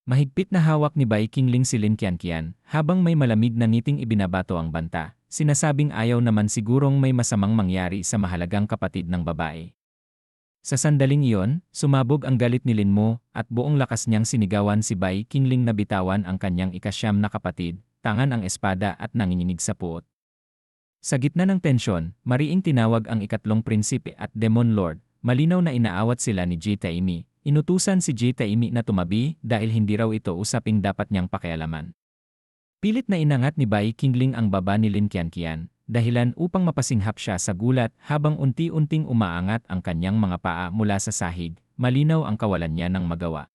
Mahigpit na hawak ni Bai Qingling si Lin Qianqian habang may malamig na ngiting ibinabato ang banta, sinasabing ayaw naman sigurong may masamang mangyari sa mahalagang kapatid ng babae. Sa sandaling iyon, sumabog ang galit ni Lin Mo at buong lakas niyang sinigawan si Bai Qingling na bitawan ang kanyang ikasyam na kapatid, tangan ang espada at nanginginig sa puot. Sa gitna ng tensyon, mariing tinawag ang ikatlong prinsipe at Demon Lord, malinaw na inaawat sila ni Ji Taimi. Inutusan si Ji Taimi na tumabi dahil hindi raw ito usaping dapat niyang pakialaman. Pilit na inangat ni Bai Qingling ang baba ni Lin Qianqian, dahilan upang mapasinghap siya sa gulat habang unti-unting umaangat ang kanyang mga paa mula sa sahig, malinaw ang kawalan niya ng magawa.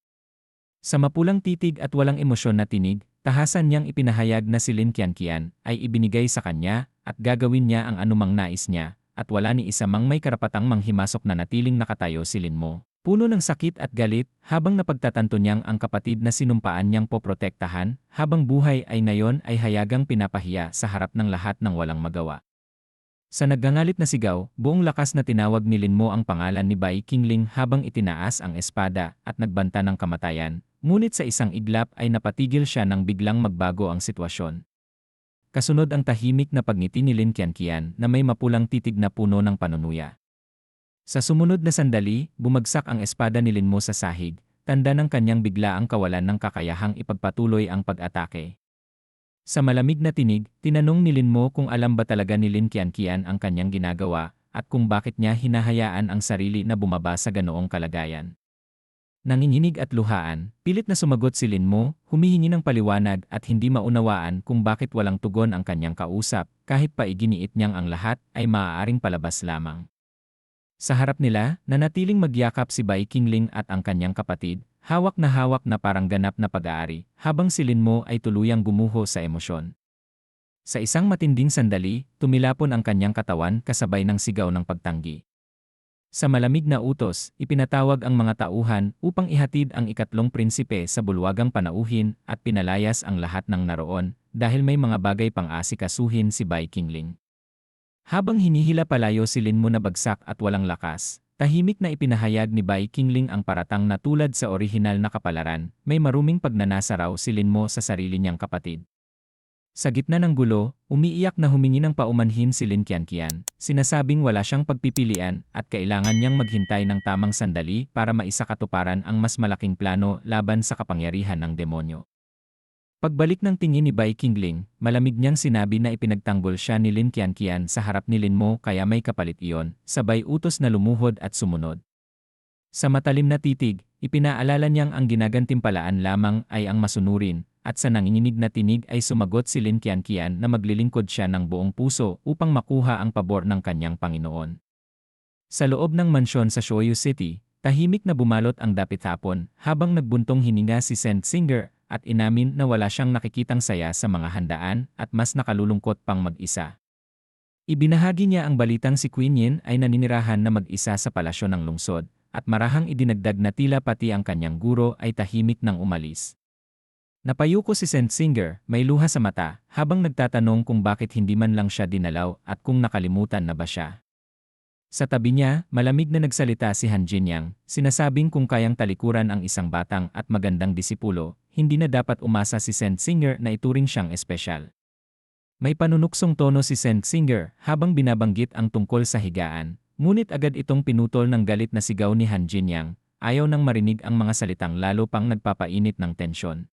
Sa mapulang titig at walang emosyon na tinig, tahasan niyang ipinahayag na si Lin Qianqian ay ibinigay sa kanya at gagawin niya ang anumang nais niya, at wala ni isa mang may karapatang manghimasok na natiling nakatayo si Lin Mo. Puno ng sakit at galit habang napagtatanto niyang ang kapatid na sinumpaan niyang poprotektahan habang buhay ay ngayon ay hayagang pinapahiya sa harap ng lahat ng walang magawa. Sa naggangalit na sigaw, buong lakas na tinawag ni Lin Mo ang pangalan ni Bai Qingling habang itinaas ang espada at nagbanta ng kamatayan, ngunit sa isang iglap ay napatigil siya nang biglang magbago ang sitwasyon. Kasunod ang tahimik na pagngiti ni Lin Qianqian na may mapulang titig na puno ng panunuya. Sa sumunod na sandali, bumagsak ang espada ni Lin Mo sa sahig, tanda ng kanyang biglaang kawalan ng kakayahang ipagpatuloy ang pag-atake. Sa malamig na tinig, tinanong ni Lin Mo kung alam ba talaga ni Lin Qianqian ang kanyang ginagawa at kung bakit niya hinahayaan ang sarili na bumaba sa ganoong kalagayan. Nanginginig at luhaan, pilit na sumagot si Lin Mo, humihingi ng paliwanag at hindi maunawaan kung bakit walang tugon ang kanyang kausap, kahit pa iginiit niyang ang lahat ay maaaring palabas lamang. Sa harap nila, nanatiling magyakap si Bai Qingling at ang kanyang kapatid, hawak na parang ganap na pag-aari, habang si Lin Mo ay tuluyang gumuho sa emosyon. Sa isang matinding sandali, tumilapon ang kanyang katawan kasabay ng sigaw ng pagtanggi. Sa malamig na utos, ipinatawag ang mga tauhan upang ihatid ang ikatlong prinsipe sa bulwagang panauhin at pinalayas ang lahat ng naroon dahil may mga bagay pang asikasuhin si Bai Qingling. Habang hinihila palayo si Lin Mo na bagsak at walang lakas, tahimik na ipinahayag ni Bai Qingling ang paratang na tulad sa orihinal na kapalaran, may maruming pagnanasa raw si Lin Mo sa sarili niyang kapatid. Sa gitna ng gulo, umiiyak na humingi ng paumanhin si Lin Qianqian, sinasabing wala siyang pagpipilian at kailangan niyang maghintay ng tamang sandali para maisakatuparan ang mas malaking plano laban sa kapangyarihan ng demonyo. Pagbalik ng tingin ni Bai Qingling, malamig niyang sinabi na ipinagtanggol siya ni Lin Qianqian sa harap ni Lin Mo kaya may kapalit iyon, sabay utos na lumuhod at sumunod. Sa matalim na titig, ipinaalala niyang ang ginagantimpalaan lamang ay ang masunurin, at sa nanginginig na tinig ay sumagot si Lin Qianqian na maglilingkod siya ng buong puso upang makuha ang pabor ng kanyang Panginoon. Sa loob ng mansyon sa Shoyu City, tahimik na bumalot ang dapit hapon habang nagbuntong hininga si Saint Singer at inamin na wala siyang nakikitang saya sa mga handaan at mas nakalulungkot pang mag-isa. Ibinahagi niya ang balitang si Queen Yin ay naninirahan na mag-isa sa palasyo ng lungsod at marahang idinagdag na tila pati ang kanyang guro ay tahimik nang umalis. Napayuko si Saint Singer, may luha sa mata, habang nagtatanong kung bakit hindi man lang siya dinalaw at kung nakalimutan na ba siya. Sa tabi niya, malamig na nagsalita si Han Jinyang, sinasabing kung kayang talikuran ang isang batang at magandang disipulo, hindi na dapat umasa si Saint Singer na ituring siyang espesyal. May panunuksong tono si Saint Singer habang binabanggit ang tungkol sa higaan, ngunit agad itong pinutol ng galit na sigaw ni Han Jinyang, ayaw nang marinig ang mga salitang lalo pang nagpapainit ng tensyon.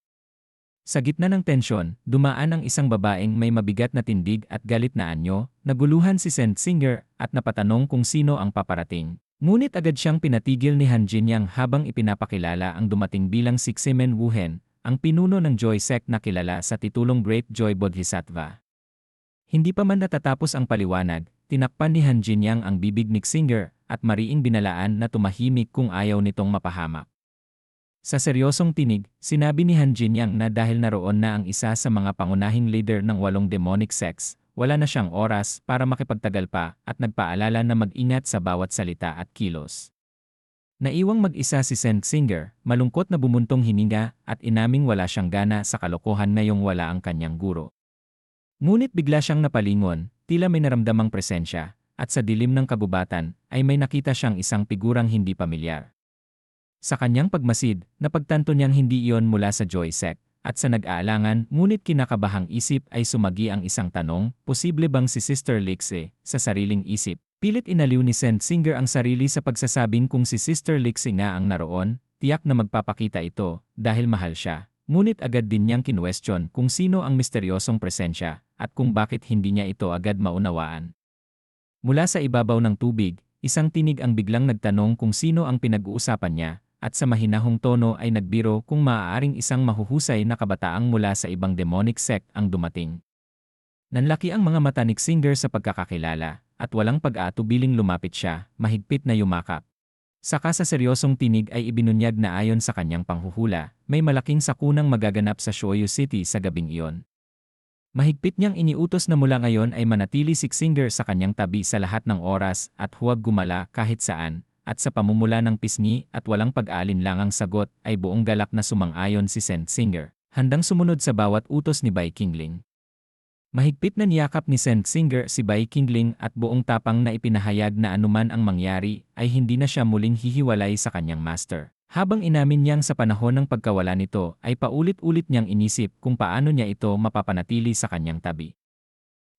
Sa gitna ng tensyon, dumaan ang isang babaeng may mabigat na tindig at galit na anyo, naguluhan si Saint Singer at napatanong kung sino ang paparating. Ngunit agad siyang pinatigil ni Han Jinyang habang ipinapakilala ang dumating bilang si Ximen Wuhen, ang pinuno ng Joy Sect na kilala sa titulong Great Joy Bodhisattva. Hindi pa man natatapos ang paliwanag, tinakpan ni Han Jinyang ang bibig ni Singer at mariing binalaan na tumahimik kung ayaw nitong mapahamak. Sa seryosong tinig, sinabi ni Han Jinyang na dahil naroon na ang isa sa mga pangunahing leader ng 8 demonic sects, wala na siyang oras para makipagtagal pa at nagpaalala na mag-ingat sa bawat salita at kilos. Naiwang mag-isa si Saint Singer, malungkot na bumuntong hininga at inaming wala siyang gana sa kalokohan ngayong wala ang kanyang guro. Ngunit bigla siyang napalingon, tila may naramdamang presensya, at sa dilim ng kagubatan ay may nakita siyang isang figurang hindi pamilyar. Sa kanyang pagmasid, napagtanto niyang hindi iyon mula sa Joy Sect, at sa nag-aalangan ngunit kinakabahang isip ay sumagi ang isang tanong, posible bang si Sister Lixie, sa sariling isip? Pilit inaliw ni Saint Singer ang sarili sa pagsasabing kung si Sister Lixie nga ang naroon, tiyak na magpapakita ito, dahil mahal siya. Ngunit agad din niyang kinwestiyon kung sino ang misteryosong presensya, at kung bakit hindi niya ito agad maunawaan. Mula sa ibabaw ng tubig, isang tinig ang biglang nagtanong kung sino ang pinag-uusapan niya, at sa mahinahong tono ay nagbiro kung maaaring isang mahuhusay na kabataang mula sa ibang demonic sect ang dumating. Nanlaki ang mga mata ni Singer sa pagkakakilala, at walang pag-aatubiling lumapit siya, mahigpit na yumakap. Saka sa seryosong tinig ay ibinunyag na ayon sa kanyang panghuhula, may malaking sakunang magaganap sa Shoyu City sa gabing iyon. Mahigpit niyang iniutos na mula ngayon ay manatili si Singer sa kanyang tabi sa lahat ng oras at huwag gumala kahit saan, at sa pamumula ng pisngi at walang pag-aalinlangang sagot ay buong galak na sumang-ayon si Saint Singer, handang sumunod sa bawat utos ni Bai Qingling. Mahigpit na niyakap ni Saint Singer si Bai Qingling at buong tapang na ipinahayag na anuman ang mangyari ay hindi na siya muling hihiwalay sa kanyang master. Habang inamin niyang sa panahon ng pagkawala nito ay paulit-ulit niyang inisip kung paano niya ito mapapanatili sa kanyang tabi.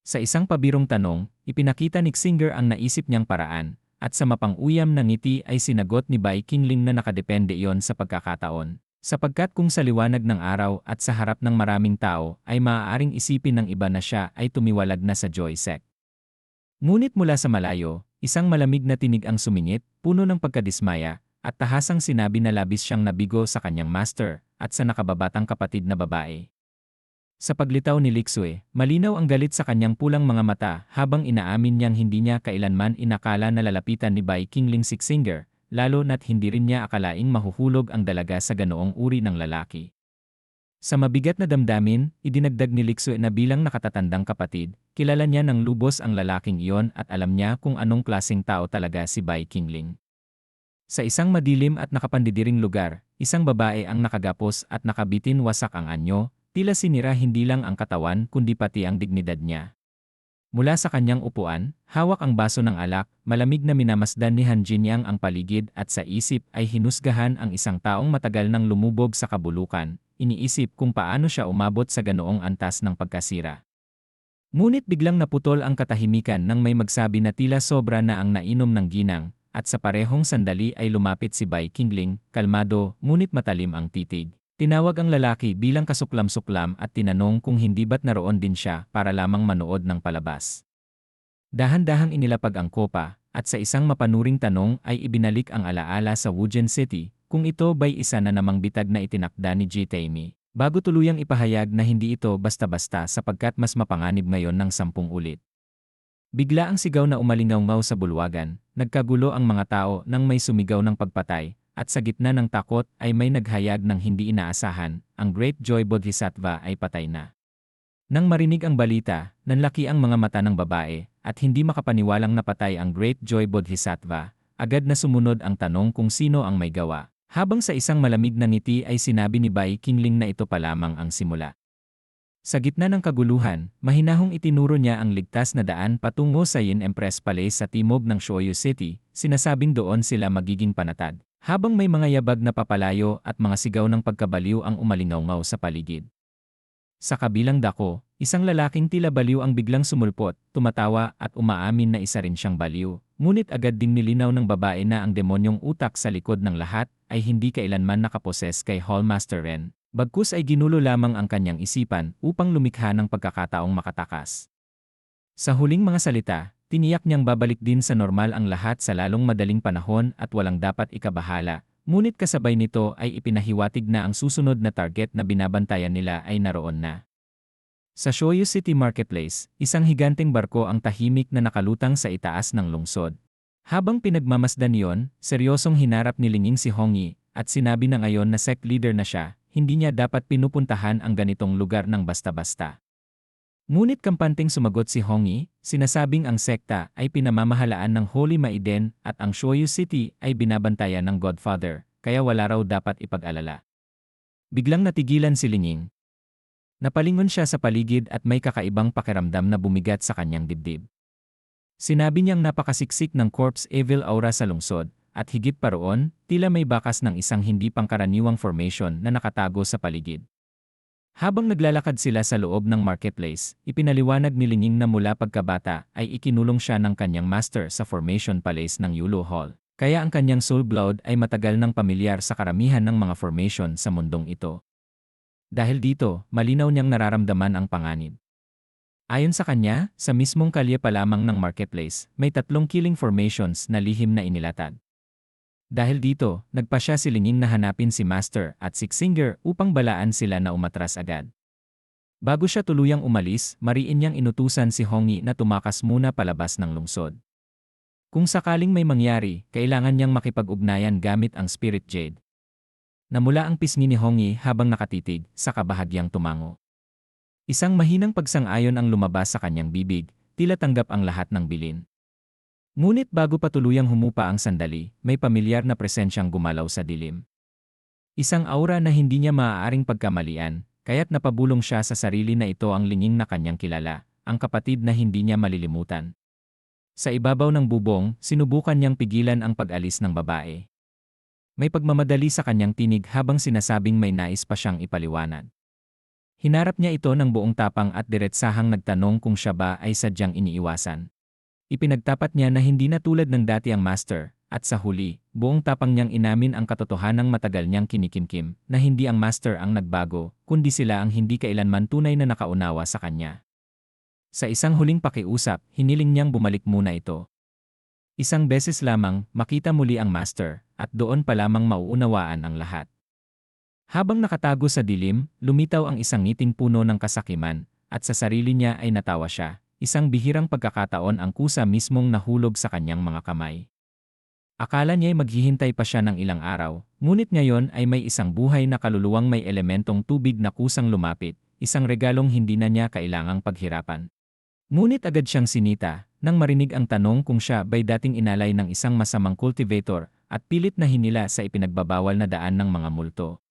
Sa isang pabirong tanong, ipinakita ni Singer ang naisip niyang paraan, at sa mapang-uyam na ngiti ay sinagot ni Bai Qingling na nakadepende iyon sa pagkakataon. Sapagkat kung sa liwanag ng araw at sa harap ng maraming tao ay maaaring isipin ng iba na siya ay tumiwalag na sa Joy Sect. Ngunit mula sa malayo, isang malamig na tinig ang sumingit, puno ng pagkadismaya, at tahasang sinabi na labis siyang nabigo sa kanyang master at sa nakababatang kapatid na babae. Sa paglitaw ni Lixue, malinaw ang galit sa kanyang pulang mga mata habang inaamin niyang hindi niya kailanman inakala na lalapitan ni Bai Qingling si Singer, lalo na't hindi rin niya akalaing mahuhulog ang dalaga sa ganoong uri ng lalaki. Sa mabigat na damdamin, idinagdag ni Lixue na bilang nakatatandang kapatid, kilala niya ng lubos ang lalaking iyon at alam niya kung anong klaseng tao talaga si Bai Qingling. Sa isang madilim at nakapandidiring lugar, isang babae ang nakagapos at nakabitin wasak ang anyo, tila sinira hindi lang ang katawan kundi pati ang dignidad niya. Mula sa kanyang upuan, hawak ang baso ng alak, malamig na minamasdan ni Han Jinyang ang paligid at sa isip ay hinusgahan ang isang taong matagal nang lumubog sa kabulukan, iniisip kung paano siya umabot sa ganoong antas ng pagkasira. Ngunit biglang naputol ang katahimikan nang may magsabi na tila sobra na ang nainom ng ginang, at sa parehong sandali ay lumapit si Bai Qingling, kalmado, ngunit matalim ang titig. Tinawag ang lalaki bilang kasuklam-suklam at tinanong kung hindi ba't naroon din siya para lamang manood ng palabas. Dahan-dahang inilapag ang kopa, at sa isang mapanuring tanong ay ibinalik ang alaala sa Wujin City, kung ito ba'y isa na namang bitag na itinakda ni Ji Taimi, bago tuluyang ipahayag na hindi ito basta-basta sapagkat mas mapanganib ngayon ng 10 ulit. Bigla ang sigaw na umalingaw sa bulwagan, nagkagulo ang mga tao nang may sumigaw ng pagpatay, at sa gitna ng takot ay may naghayag ng hindi inaasahan, ang Great Joy Bodhisattva ay patay na. Nang marinig ang balita, nanlaki ang mga mata ng babae, at hindi makapaniwalang napatay ang Great Joy Bodhisattva, agad na sumunod ang tanong kung sino ang may gawa. Habang sa isang malamig na ngiti ay sinabi ni Bai Qingling na ito pa lamang ang simula. Sa gitna ng kaguluhan, mahinahong itinuro niya ang ligtas na daan patungo sa Yin Empress Palace sa timog ng Shoyu City, sinasabing doon sila magiging panatag. Habang may mga yabag na papalayo at mga sigaw ng pagkabaliw ang umalingaw sa paligid. Sa kabilang dako, isang lalaking tila baliw ang biglang sumulpot, tumatawa at umaamin na isa rin siyang baliw. Ngunit agad ding nilinaw ng babae na ang demonyong utak sa likod ng lahat ay hindi kailanman nakaposes kay Hallmaster Ren. Bagkus ay ginulo lamang ang kanyang isipan upang lumikha ng pagkakataong makatakas. Sa huling mga salita, tiniyak niyang babalik din sa normal ang lahat sa lalong madaling panahon at walang dapat ikabahala, ngunit kasabay nito ay ipinahiwatig na ang susunod na target na binabantayan nila ay naroon na. Sa Shoyu City Marketplace, isang higanteng barko ang tahimik na nakalutang sa itaas ng lungsod. Habang pinagmamasdan niyon, seryosong hinarap ni Linging si Hongyi, at sinabi na ngayon na sect leader na siya, hindi niya dapat pinupuntahan ang ganitong lugar ng basta-basta. Ngunit kampanteng sumagot si Hongyi, sinasabing ang sekta ay pinamamahalaan ng Holy Maiden at ang Shoyu City ay binabantayan ng Godfather, kaya wala raw dapat ipag-alala. Biglang natigilan si Linging. Napalingon siya sa paligid at may kakaibang pakiramdam na bumigat sa kanyang dibdib. Sinabi niyang napakasiksik ng corpse evil aura sa lungsod, at higit pa roon, tila may bakas ng isang hindi pangkaraniwang formation na nakatago sa paligid. Habang naglalakad sila sa loob ng marketplace, ipinaliwanag ni Linging na mula pagkabata ay ikinulong siya ng kanyang master sa Formation Palace ng Yulu Hall. Kaya ang kanyang soul blood ay matagal nang pamilyar sa karamihan ng mga formation sa mundong ito. Dahil dito, malinaw niyang nararamdaman ang panganib. Ayon sa kanya, sa mismong kalye pa lamang ng marketplace, may 3 killing formations na lihim na inilatag. Dahil dito, nagpa siya si Linging na hanapin si Master at si Xinger upang balaan sila na umatras agad. Bago siya tuluyang umalis, mariin niyang inutusan si Hongi na tumakas muna palabas ng lungsod. Kung sakaling may mangyari, kailangan niyang makipag-ugnayan gamit ang Spirit Jade. Namula ang pisngi ni Hongi habang nakatitig, sa kabahagyang tumango. Isang mahinang pagsang-ayon ang lumabas sa kanyang bibig, tila tanggap ang lahat ng bilin. Ngunit bago pa tuluyang humupa ang sandali, may pamilyar na presensyang gumalaw sa dilim. Isang aura na hindi niya maaaring pagkamalian, kaya't napabulong siya sa sarili na ito ang Linging na kanyang kilala, ang kapatid na hindi niya malilimutan. Sa ibabaw ng bubong, sinubukan niyang pigilan ang pag-alis ng babae. May pagmamadali sa kanyang tinig habang sinasabing may nais pa siyang ipaliwanag. Hinarap niya ito ng buong tapang at diretsahang nagtanong kung siya ba ay sadyang iniiwasan. Ipinagtapat niya na hindi na tulad ng dati ang master, at sa huli, buong tapang niyang inamin ang katotohanang matagal niyang kinikimkim, na hindi ang master ang nagbago, kundi sila ang hindi kailanman tunay na nakaunawa sa kanya. Sa isang huling pakiusap, hiniling niyang bumalik muna ito. Isang beses lamang, makita muli ang master, at doon pa lamang mauunawaan ang lahat. Habang nakatago sa dilim, lumitaw ang isang ngiting puno ng kasakiman, at sa sarili niya ay natawa siya. Isang bihirang pagkakataon ang kusa mismong nahulog sa kanyang mga kamay. Akala niya'y maghihintay pa siya ng ilang araw, ngunit ngayon ay may isang buhay na kaluluwang may elementong tubig na kusang lumapit, isang regalong hindi na niya kailangang paghirapan. Ngunit agad siyang sinita, nang marinig ang tanong kung siya ba'y dating inalay ng isang masamang cultivator at pilit na hinila sa ipinagbabawal na daan ng mga multo.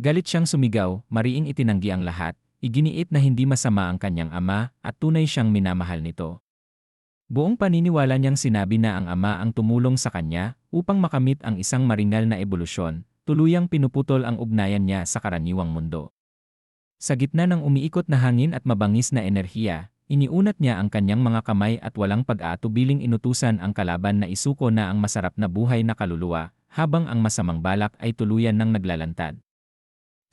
Galit siyang sumigaw, mariing itinanggi ang lahat. Iginiit na hindi masama ang kanyang ama at tunay siyang minamahal nito. Buong paniniwala niyang sinabi na ang ama ang tumulong sa kanya upang makamit ang isang maringal na ebolusyon, tuluyang pinuputol ang ugnayan niya sa karaniwang mundo. Sa gitna ng umiikot na hangin at mabangis na enerhiya, iniunat niya ang kanyang mga kamay at walang pag-aatubiling inutusan ang kalaban na isuko na ang masarap na buhay na kaluluwa, habang ang masamang balak ay tuluyan ng naglalantad.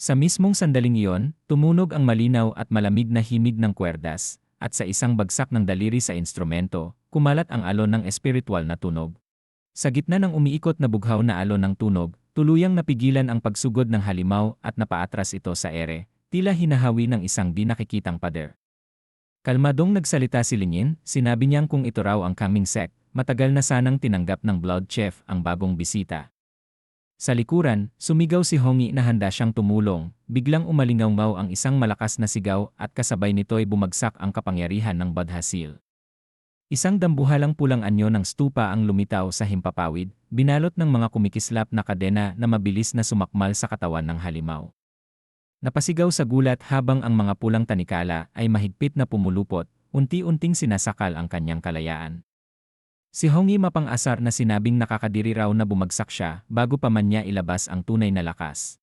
Sa mismong sandaling iyon, tumunog ang malinaw at malamig na himig ng kwerdas, at sa isang bagsak ng daliri sa instrumento, kumalat ang alon ng espiritual na tunog. Sa gitna ng umiikot na bughaw na alon ng tunog, tuluyang napigilan ang pagsugod ng halimaw at napaatras ito sa ere, tila hinahawi ng isang di nakikitang pader. Kalmadong nagsalita si Lingin, sinabi niyang kung ito raw ang coming sect, matagal na sanang tinanggap ng Blood Chef ang bagong bisita. Sa likuran, sumigaw si Hongi na handa siyang tumulong, biglang umalingaw ang isang malakas na sigaw at kasabay nito'y bumagsak ang kapangyarihan ng Badhasil. Isang dambuhalang pulang anyo ng stupa ang lumitaw sa himpapawid, binalot ng mga kumikislap na kadena na mabilis na sumakmal sa katawan ng halimaw. Napasigaw sa gulat habang ang mga pulang tanikala ay mahigpit na pumulupot, unti-unting sinasakal ang kanyang kalayaan. Si Hongi mapang-asar na sinabing nakakadiri raw na bumagsak siya bago pa man niya ilabas ang tunay na lakas.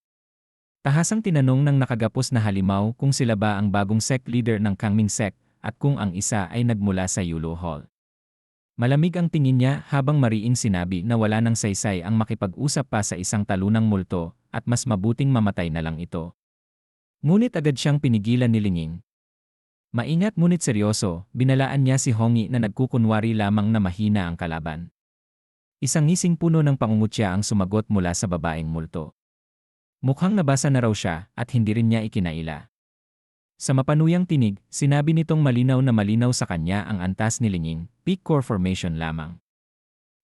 Tahasang tinanong ng nakagapos na halimaw kung sila ba ang bagong sect leader ng Kangming sect at kung ang isa ay nagmula sa Yulu Hall. Malamig ang tingin niya habang mariing sinabi na wala nang saysay ang makipag-usap pa sa isang talunang multo at mas mabuting mamatay na lang ito. Ngunit agad siyang pinigilan ni Linging. Maingat ngunit seryoso, binalaan niya si Hongi na nagkukunwari lamang na mahina ang kalaban. Isang ngising puno ng pangungutya ang sumagot mula sa babaeng multo. Mukhang nabasa na raw siya at hindi rin niya ikinaila. Sa mapanuyang tinig, sinabi nitong malinaw na malinaw sa kanya ang antas ni Linging, peak core formation lamang.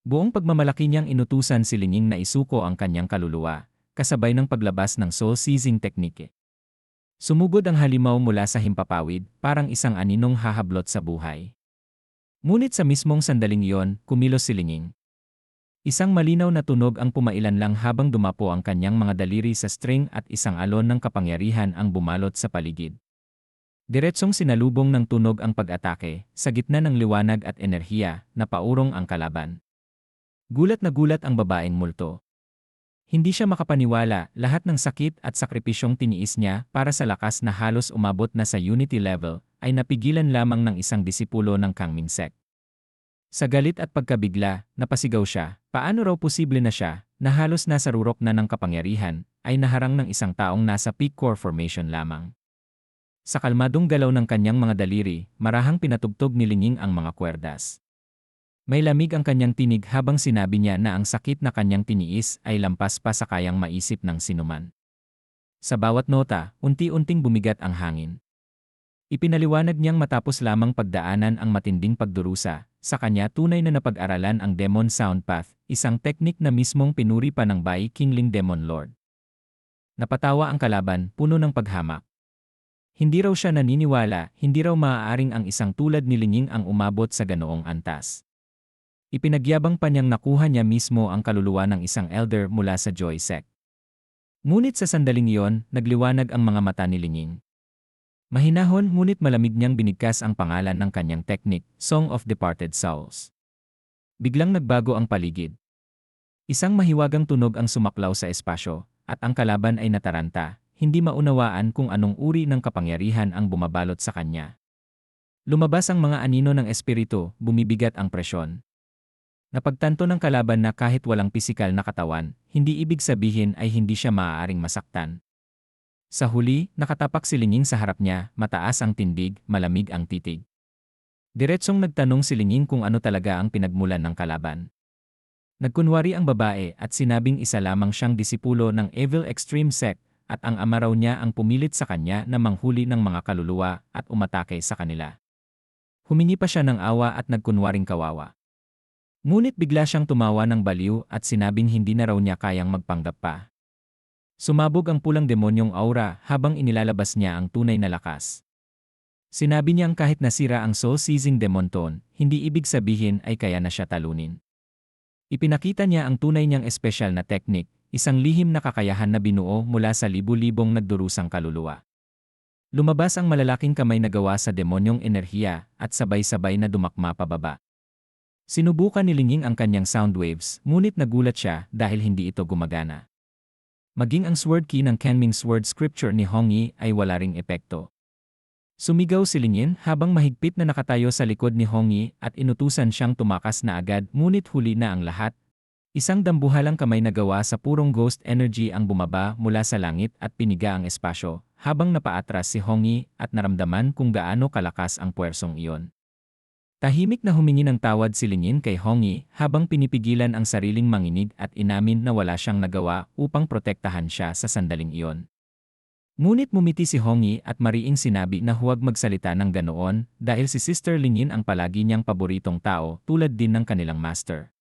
Buong pagmamalaki niyang inutusan si Linging na isuko ang kanyang kaluluwa, kasabay ng paglabas ng soul-seizing technique. Sumugod ang halimaw mula sa himpapawid, parang isang aninong hahablot sa buhay. Ngunit sa mismong sandaling iyon, kumilos si Linging. Isang malinaw na tunog ang pumailan lang habang dumapo ang kanyang mga daliri sa string at isang alon ng kapangyarihan ang bumalot sa paligid. Diretsong sinalubong ng tunog ang pag-atake, sa gitna ng liwanag at enerhiya, napaurong ang kalaban. Gulat na gulat ang babaeng multo. Hindi siya makapaniwala, lahat ng sakit at sakripisyong tiniis niya para sa lakas na halos umabot na sa unity level ay napigilan lamang ng isang disipulo ng Kangming sect. Sa galit at pagkabigla, napasigaw siya, paano raw posible na siya, na halos nasa rurok na ng kapangyarihan, ay naharang ng isang taong nasa peak core formation lamang. Sa kalmadong galaw ng kanyang mga daliri, marahang pinatugtog ni Linging ang mga kwerdas. May lamig ang kanyang tinig habang sinabi niya na ang sakit na kanyang tiniis ay lampas pa sa kayang maisip ng sinuman. Sa bawat nota, unti-unting bumigat ang hangin. Ipinaliwanag niyang matapos lamang pagdaanan ang matinding pagdurusa, sa kanya tunay na napag-aralan ang Demon Sound Path, isang teknik na mismong pinuri pa ng Bai Qingling Demon Lord. Napatawa ang kalaban, puno ng paghamak. Hindi raw siya naniniwala, hindi raw maaaring ang isang tulad ni Linging ang umabot sa ganoong antas. Ipinagyabang pa niyang nakuha niya mismo ang kaluluwa ng isang elder mula sa Joy Sect. Ngunit sa sandaling iyon, nagliwanag ang mga mata ni Linging. Mahinahon ngunit malamig niyang binigkas ang pangalan ng kanyang teknik, Song of Departed Souls. Biglang nagbago ang paligid. Isang mahiwagang tunog ang sumaklaw sa espasyo, at ang kalaban ay nataranta, hindi maunawaan kung anong uri ng kapangyarihan ang bumabalot sa kanya. Lumabas ang mga anino ng espiritu, bumibigat ang presyon. Napagtanto ng kalaban na kahit walang pisikal na katawan, hindi ibig sabihin ay hindi siya maaaring masaktan. Sa huli, nakatapak si Linging sa harap niya, mataas ang tindig, malamig ang titig. Diretsong nagtanong si Linging kung ano talaga ang pinagmulan ng kalaban. Nagkunwari ang babae at sinabing isa lamang siyang disipulo ng Evil Extreme Sect at ang ama raw niya ang pumilit sa kanya na manghuli ng mga kaluluwa at umatake sa kanila. Humingi pa siya ng awa at nagkunwaring kawawa. Ngunit bigla siyang tumawa ng baliw at sinabing hindi na raw niya kayang magpanggap pa. Sumabog ang pulang demonyong aura habang inilalabas niya ang tunay na lakas. Sinabi niyang kahit nasira ang soul-seizing demonton, hindi ibig sabihin ay kaya na siya talunin. Ipinakita niya ang tunay niyang espesyal na teknik, isang lihim na kakayahan na binuo mula sa libu-libong nagdurusang kaluluwa. Lumabas ang malalaking kamay na gawa sa demonyong enerhiya at sabay-sabay na dumakma pababa. Sinubukan ni Linging ang kanyang sound waves, ngunit nagulat siya dahil hindi ito gumagana. Maging ang sword key ng Kenming Sword Scripture ni Hongyi ay wala ring epekto. Sumigaw si Lingyin habang mahigpit na nakatayo sa likod ni Hongyi at inutusan siyang tumakas na agad, ngunit huli na ang lahat. Isang dambuhalang kamay na gawa sa purong ghost energy ang bumaba mula sa langit at piniga ang espasyo, habang napaatras si Hongyi at naramdaman kung gaano kalakas ang puwersong iyon. Tahimik na humingi ng tawad si Lingyin kay Hongyi habang pinipigilan ang sariling manginig at inamin na wala siyang nagawa upang protektahan siya sa sandaling iyon. Ngunit mumiti si Hongyi at mariing sinabi na huwag magsalita ng ganoon dahil si Sister Lingyin ang palagi niyang paboritong tao tulad din ng kanilang master.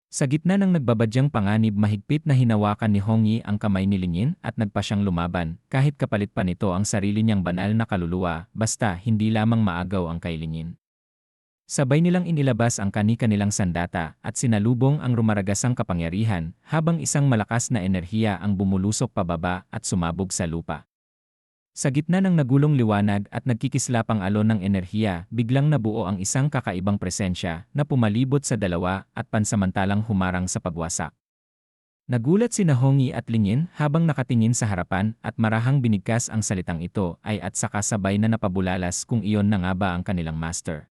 Sa gitna ng nagbabadyang panganib, mahigpit na hinawakan ni Hongyi ang kamay ni Lingyin at nagpa siyang lumaban kahit kapalit pa nito ang sarili niyang banal na kaluluwa, basta hindi lamang maagaw ang kay Lingyin. Sabay nilang inilabas ang kani-kanilang sandata at sinalubong ang rumaragasang kapangyarihan habang isang malakas na enerhiya ang bumulusok pababa at sumabog sa lupa. Sa gitna ng nagulong liwanag at nagkikislapang alon ng enerhiya, biglang nabuo ang isang kakaibang presensya na pumalibot sa dalawa at pansamantalang humarang sa pagwasak. Nagulat sina Hongyi at Lingyin habang nakatingin sa harapan at marahang binigkas ang salitang ito ay at saka sabay na napabulalas kung iyon na nga ba ang kanilang master.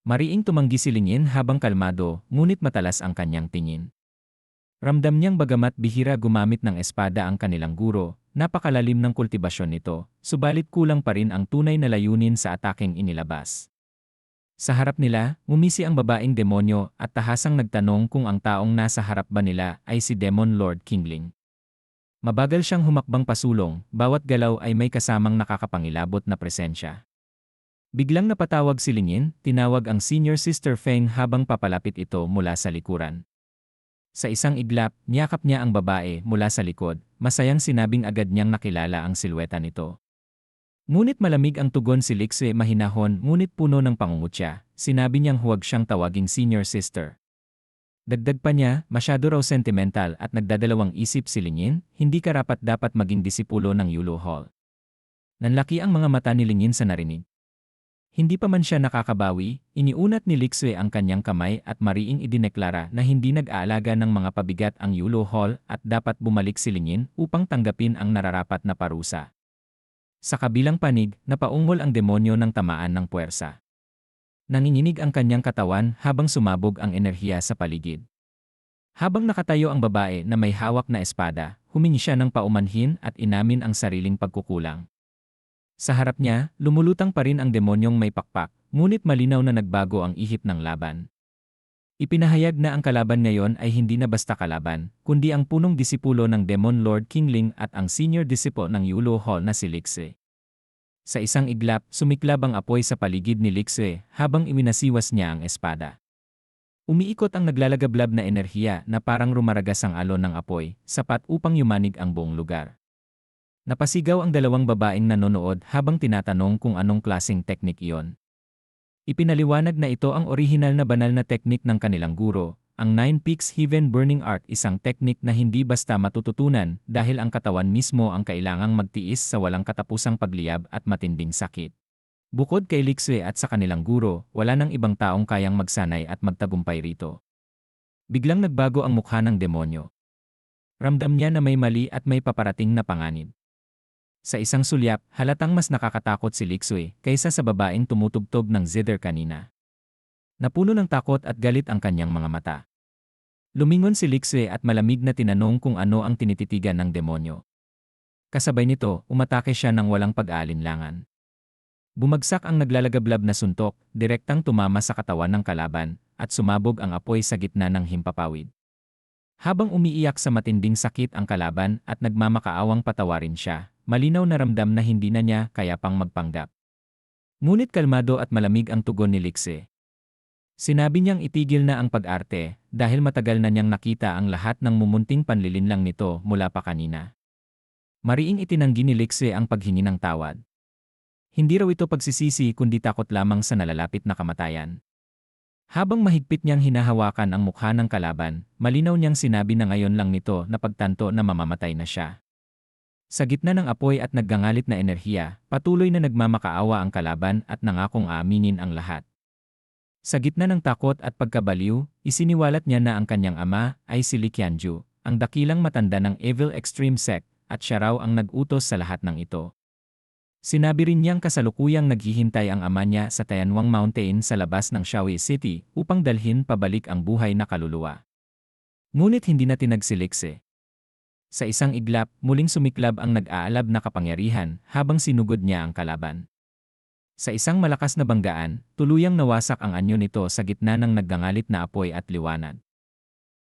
Mariing tumanggi si Lingyin habang kalmado, ngunit matalas ang kanyang tingin. Ramdam niyang bagamat bihira gumamit ng espada ang kanilang guro, napakalalim ng kultibasyon nito, subalit kulang pa rin ang tunay na layunin sa ataking inilabas. Sa harap nila, ngumisi ang babaeng demonyo at tahasang nagtanong kung ang taong nasa harap ba nila ay si Demon Lord Qingling. Mabagal siyang humakbang pasulong, bawat galaw ay may kasamang nakakapangilabot na presensya. Biglang napatawag si Lingyin, tinawag ang senior sister Feng habang papalapit ito mula sa likuran. Sa isang iglap, niyakap niya ang babae mula sa likod, masayang sinabing agad niyang nakilala ang silweta nito. Ngunit malamig ang tugon si Lixue, mahinahon ngunit puno ng pangungutya, sinabi niyang huwag siyang tawaging senior sister. Dagdag pa niya, masyado raw sentimental at nagdadalawang isip si Lingyin, hindi karapat-dapat maging disipulo ng Yulu Hall. Nanlaki ang mga mata ni Lingyin sa narinig. Hindi pa man siya nakakabawi, iniunat ni Lixue ang kanyang kamay at mariing idineklara na hindi nag-aalaga ng mga pabigat ang Yulo Hall at dapat bumalik si Lingyin upang tanggapin ang nararapat na parusa. Sa kabilang panig, napaungol ang demonyo ng tamaan ng puwersa. Nanginginig ang kanyang katawan habang sumabog ang enerhiya sa paligid. Habang nakatayo ang babae na may hawak na espada, humingi siya ng paumanhin at inamin ang sariling pagkukulang. Sa harap niya, lumulutang pa rin ang demonyong may pakpak, ngunit malinaw na nagbago ang ihip ng laban. Ipinahayag na ang kalaban ngayon ay hindi na basta kalaban, kundi ang punong disipulo ng Demon Lord Qingling at ang senior disipo ng Yulo Hall na si Lixue. Sa isang iglap, sumiklab ang apoy sa paligid ni Lixue habang iminasiwas niya ang espada. Umiikot ang naglalagablab na enerhiya na parang rumaragas ang alon ng apoy, sapat upang yumanig ang buong lugar. Napasigaw ang dalawang babaeng nanonood habang tinatanong kung anong klaseng teknik iyon. Ipinaliwanag na ito ang orihinal na banal na teknik ng kanilang guro, ang Nine Peaks Heaven Burning Art, isang teknik na hindi basta matututunan dahil ang katawan mismo ang kailangang magtiis sa walang katapusang pagliyab at matinding sakit. Bukod kay Lixue at sa kanilang guro, wala nang ibang taong kayang magsanay at magtagumpay rito. Biglang nagbago ang mukha ng demonyo. Ramdam niya na may mali at may paparating na panganib. Sa isang sulyap, halatang mas nakakatakot si Lixue kaysa sa babaeng tumutugtog ng zither kanina. Napuno ng takot at galit ang kanyang mga mata. Lumingon si Lixue at malamig na tinanong kung ano ang tinititigan ng demonyo. Kasabay nito, umatake siya ng walang pag-aalinlangan. Bumagsak ang naglalagablab na suntok, direktang tumama sa katawan ng kalaban, at sumabog ang apoy sa gitna ng himpapawid. Habang umiiyak sa matinding sakit ang kalaban at nagmamakaawang patawarin siya, malinaw na ramdam na hindi na niya kaya pang magpanggap. Ngunit kalmado at malamig ang tugon ni Lixue. Sinabi niyang itigil na ang pag-arte dahil matagal na niyang nakita ang lahat ng mumunting panlilinlang nito mula pa kanina. Mariing itinanggi ni Lixue ang paghingi ng tawad. Hindi raw ito pagsisisi kundi takot lamang sa nalalapit na kamatayan. Habang mahigpit niyang hinahawakan ang mukha ng kalaban, malinaw niyang sinabi na ngayon lang nito na pagtanto na mamamatay na siya. Sa gitna ng apoy at naggangalit na enerhiya, patuloy na nagmamakaawa ang kalaban at nangakong aaminin ang lahat. Sa gitna ng takot at pagkabaliw, isiniwalat niya na ang kanyang ama ay si Li Qianju, ang dakilang matanda ng Evil Extreme Sect, at siya raw ang nag-utos sa lahat ng ito. Sinabi rin niyang kasalukuyang naghihintay ang ama niya sa Tianwang Mountain sa labas ng Shaoyi City upang dalhin pabalik ang buhay na kaluluwa. Ngunit hindi na tinag si Lixue. Sa isang iglap, muling sumiklab ang nag-aalab na kapangyarihan habang sinugod niya ang kalaban. Sa isang malakas na banggaan, tuluyang nawasak ang anyo nito sa gitna ng naggangalit na apoy at liwanag.